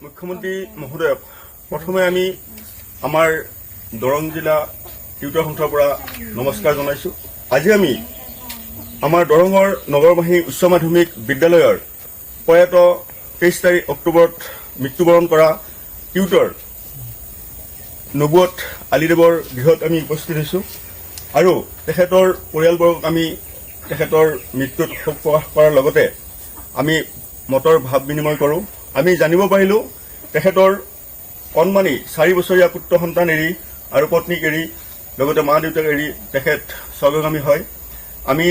মুখ্যমন্ত্ৰী মহোদয়ক প্ৰথমে আমি আমাৰ দৰং জিলা টিউটৰ সন্থাৰ পৰা নমস্কাৰ জনাইছো। আজি আমি আমাৰ দৰঙৰ নগৰবাহী উচ্চ মাধ্যমিক বিদ্যালয়ৰ প্ৰয়াত 23 অক্টোবৰত মৃত্যুবৰণ কৰা টিউটৰ নবুয়ত আলীদেৱৰ গৃহত আমি উপস্থিত হৈছো আৰু তেখেতৰ পৰিয়ালবৰ্গক আমি তেখেতৰ মৃত্যুত শোক প্ৰকাশ কৰাৰ লগতে আমি মতৰ ভাৱ বিনিময় কৰোঁ। আমি জানিব পাৰিলোঁ তেখেতৰ কণমানি 4 বছৰীয়া পুত্ৰ সন্তান এৰি আৰু পত্নীক এৰি লগতে মা দেউতাক এৰি তেখেত স্বৰ্গগামী হয়। আমি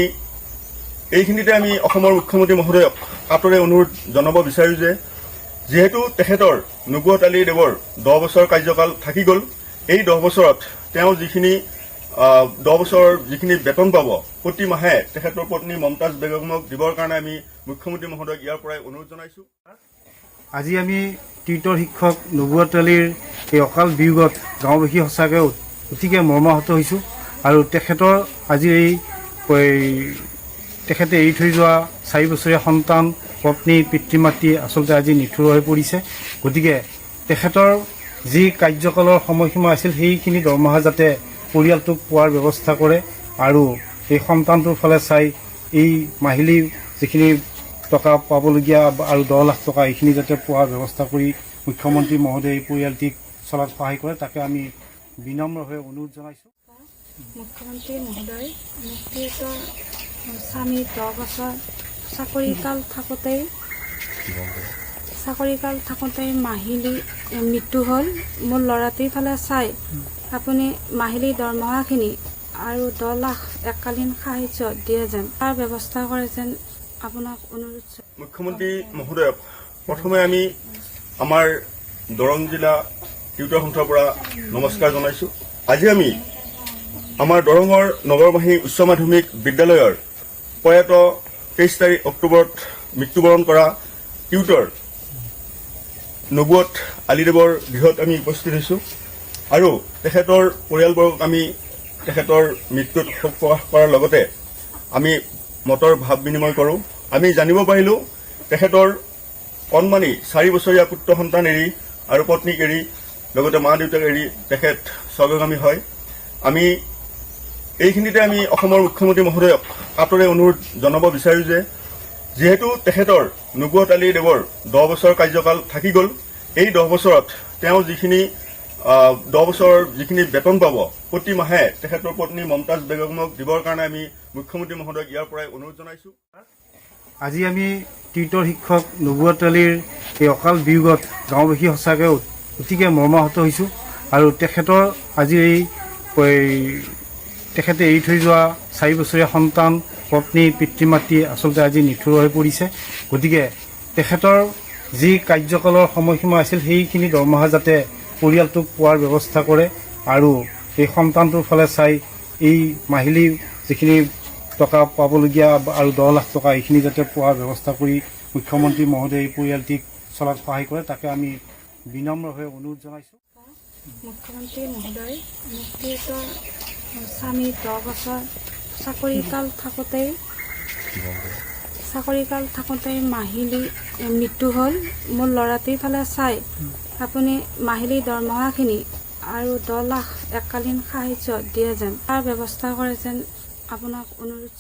এইখিনিতে আমি অসমৰ মুখ্যমন্ত্ৰী মহোদয়ক কাতৰে অনুৰোধ জনাব বিচাৰোঁ যে যিহেতু তেখেতৰ নবুয়ত আলী দেৱৰ 10 বছৰ কাৰ্যকাল থাকি গ'ল, এই 10 বছৰত তেওঁ যিখিনি 10 বছৰৰ যিখিনি বেতন পাব প্ৰতি মাহে তেখেতৰ পত্নী মমতাজ বেগমক দিবৰ কাৰণে আমি মুখ্যমন্ত্ৰী মহোদয়ক ইয়াৰ পৰাই অনুৰোধ জনাইছোঁ। আজি আমি টিউটৰ শিক্ষক নবুয়ত আলীৰ এই অকাল বিয়োগত গাঁওবাসী সঁচাকৈ অতিকে মৰ্মাহত হৈছোঁ আৰু তেখেতৰ আজি তেখেতে এৰি থৈ যোৱা 4 বছৰীয়া সন্তান পত্নী পিতৃ মাতৃ আচলতে আজি নিঠুৰ হৈ পৰিছে। গতিকে তেখেতৰ যি কাৰ্যকালৰ সময়সীমা আছিল সেইখিনি দৰমহা যাতে পৰিয়ালটোক পোৱাৰ ব্যৱস্থা কৰে আৰু এই সন্তানটোৰ ফালে চাই এই মাহিলী যিখিনি টকা পাবলগীয়া আৰু 10 লাখ টকা এইখিনি যাতে পোৱাৰ ব্যৱস্থা কৰি মুখ্যমন্ত্ৰী মহোদয়ে এই পৰিয়ালটিক চলাত সহায় কৰে তাকে আমি বিনম্ৰভাৱে অনুৰোধ জনাইছোঁ। মুখ্যমন্ত্ৰী মহোদয়, মুক্তিৰ স্বামী 10 বছৰ চাকৰিকাল থাকোঁতেই মাহিলী মৃত্যু হ'ল। মোৰ ল'ৰাটিৰ ফালে চাই আপুনি মাহিলী দৰমহাখিনি আৰু 10 লাখ এককালীন সাহায্য দিয়ে যেন তাৰ ব্যৱস্থা কৰে যেন আপোনাক অনুৰোধ। মুখ্যমন্ত্ৰী মহোদয়ক প্ৰথমে আমি আমাৰ দৰং জিলা টিউটৰ সন্থাৰ পৰা নমস্কাৰ জনাইছো। আজি আমি আমাৰ দৰঙৰ নগৰবাহী উচ্চ মাধ্যমিক বিদ্যালয়ৰ প্ৰয়াত 23 অক্টোবৰত মৃত্যুবৰণ কৰা টিউটৰ নবুয়ত আলীদেৱৰ গৃহত আমি উপস্থিত হৈছো আৰু তেখেতৰ পৰিয়ালবৰ্গক আমি তেখেতৰ মৃত্যুত শোক প্ৰকাশ কৰাৰ লগতে আমি মতৰ ভাৱ বিনিময় কৰোঁ। আমি জানিব পাৰিলোঁ তেখেতৰ কণমানি 4 বছৰীয়া পুত্ৰ সন্তান এৰি আৰু পত্নীক এৰি লগতে মা দেউতাক এৰি তেখেত স্বৰ্গগামী হয়। আমি এইখিনিতে আমি অসমৰ মুখ্যমন্ত্ৰী মহোদয়ক কাতৰে অনুৰোধ জনাব বিচাৰোঁ যে যিহেতু তেখেতৰ নবুয়ত আলী দেৱৰ 10 বছৰ কাৰ্যকাল থাকি গ'ল, এই 10 বছৰত তেওঁ যিখিনি 10 বছৰৰ যিখিনি বেতন পাব প্ৰতি মাহে তেখেতৰ পত্নী মমতাজ বেগমক দিবৰ কাৰণে আমি মুখ্যমন্ত্ৰী মহোদয়ক ইয়াৰ পৰাই অনুৰোধ জনাইছোঁ। আজি আমি টিউটৰ শিক্ষক নবুয়ত আলীৰ এই অকাল বিয়োগত গাঁওবাসী সঁচাকৈ অতিকে মৰ্মাহত হৈছোঁ আৰু তেখেতৰ আজি তেখেতে এৰি থৈ যোৱা 4 বছৰীয়া সন্তান পত্নী পিতৃ মাতৃ আচলতে আজি নিঠুৰ হৈ পৰিছে। গতিকে তেখেতৰ যি কাৰ্যকালৰ সময়সীমা আছিল সেইখিনি দৰমহা যাতে পৰিয়ালটোক পোৱাৰ ব্যৱস্থা কৰে আৰু এই সন্তানটোৰ ফালে চাই এই মাহিলী যিখিনি টকা পাবলগীয়া আৰু 10 লাখ টকা এইখিনি যাতে পোৱাৰ ব্যৱস্থা কৰি মুখ্যমন্ত্ৰী মহোদয়ে এই পৰিয়ালটিক চলাত সহায় কৰে তাকে আমি বিনম্ৰভাৱে অনুৰোধ জনাইছোঁ। মুখ্যমন্ত্ৰী মহোদয়, মুক্তিৰ স্বামী 10 বছৰ চাকৰিকাল থাকোঁতেই মাহিলী মৃত্যু হ'ল। মোৰ ল'ৰাটিৰ ফালে চাই আপুনি মাহিলী দৰমহাখিনি আৰু 10 লাখ এককালীন সাহায্য দিয়ে যেন তাৰ ব্যৱস্থা কৰে যেন আপোনাক অনুৰোধ।